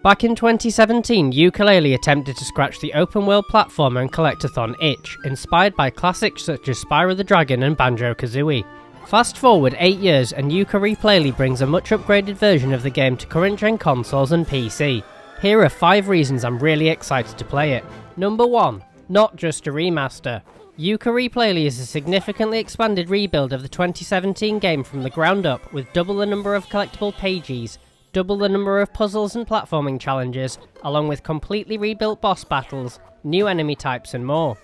Back in 2017, Yooka Laylee attempted to scratch the open-world platformer and collect-athon itch, inspired by classics such as Spyro the Dragon and Banjo Kazooie. Fast forward 8 years and Yooka Replaylee brings a much upgraded version of the game to current-gen consoles and PC. Here are 5 reasons I'm really excited to play it. Number 1. Not just a remaster. Yooka Replaylee is a significantly expanded rebuild of the 2017 game from the ground up, with double the number of collectible pages, double the number of puzzles and platforming challenges, along with completely rebuilt boss battles, new enemy types and more.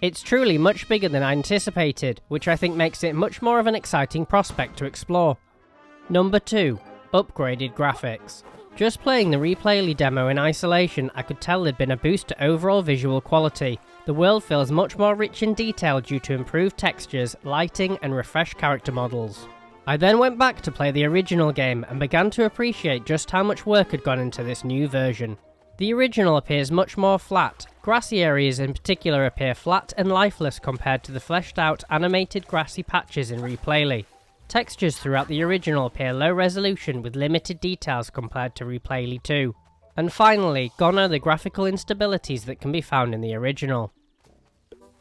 It's truly much bigger than I anticipated, which I think makes it much more of an exciting prospect to explore. Number 2. Upgraded graphics. Just playing the Replaylee demo in isolation, I could tell there'd been a boost to overall visual quality. The world feels much more rich in detail due to improved textures, lighting and refreshed character models. I then went back to play the original game and began to appreciate just how much work had gone into this new version. The original appears much more flat. Grassy areas in particular appear flat and lifeless compared to the fleshed out animated grassy patches in Replaylee. Textures throughout the original appear low resolution with limited details compared to Replaylee 2. And finally, gone are the graphical instabilities that can be found in the original.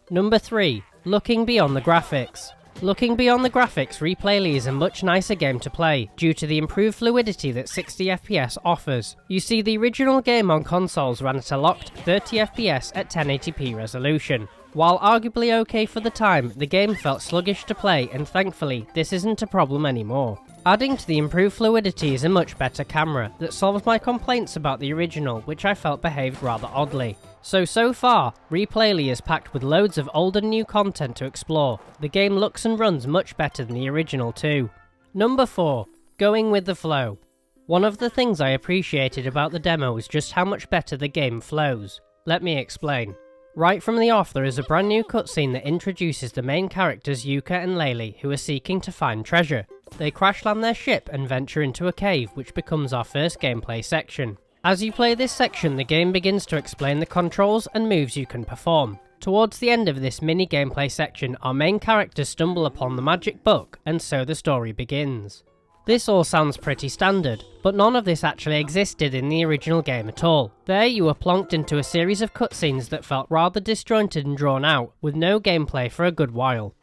Number 3. Looking beyond the graphics. Looking beyond the graphics, Replaylee is a much nicer game to play, due to the improved fluidity that 60 FPS offers. You see, the original game on consoles ran at a locked 30 FPS at 1080p resolution. While arguably okay for the time, the game felt sluggish to play, and thankfully, this isn't a problem anymore. Adding to the improved fluidity is a much better camera, that solves my complaints about the original, which I felt behaved rather oddly. So far, Replaylee is packed with loads of old and new content to explore. The game looks and runs much better than the original too. Number 4. Going with the flow. One of the things I appreciated about the demo is just how much better the game flows. Let me explain. Right from the off, there is a brand new cutscene that introduces the main characters Yooka and Laylee, who are seeking to find treasure. They crash land their ship and venture into a cave, which becomes our first gameplay section. As you play this section, the game begins to explain the controls and moves you can perform. Towards the end of this mini gameplay section, our main characters stumble upon the magic book, and so the story begins. This all sounds pretty standard, but none of this actually existed in the original game at all. There you were plonked into a series of cutscenes that felt rather disjointed and drawn out, with no gameplay for a good while.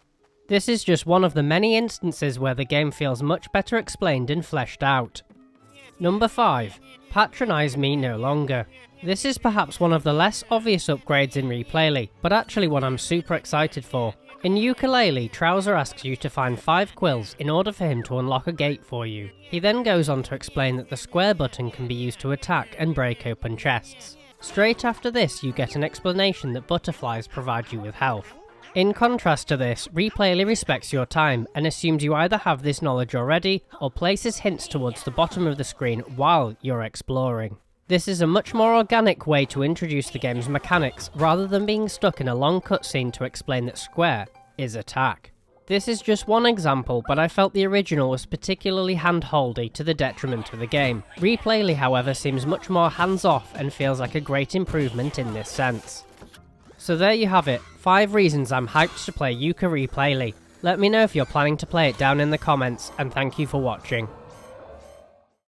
This is just one of the many instances where the game feels much better explained and fleshed out. Number 5. Patronize me no longer. This is perhaps one of the less obvious upgrades in Replaylee, but actually one I'm super excited for. In Yooka Laylee, Trowser asks you to find 5 quills in order for him to unlock a gate for you. He then goes on to explain that the square button can be used to attack and break open chests. Straight after this, you get an explanation that butterflies provide you with health. In contrast to this, Replaylee respects your time and assumes you either have this knowledge already or places hints towards the bottom of the screen while you're exploring. This is a much more organic way to introduce the game's mechanics rather than being stuck in a long cutscene to explain that square is attack. This is just one example, but I felt the original was particularly hand-holdy to the detriment of the game. Replaylee, however, seems much more hands-off and feels like a great improvement in this sense. So there you have it, 5 reasons I'm hyped to play Yooka Replaylee. Let me know if you're planning to play it down in the comments, and thank you for watching.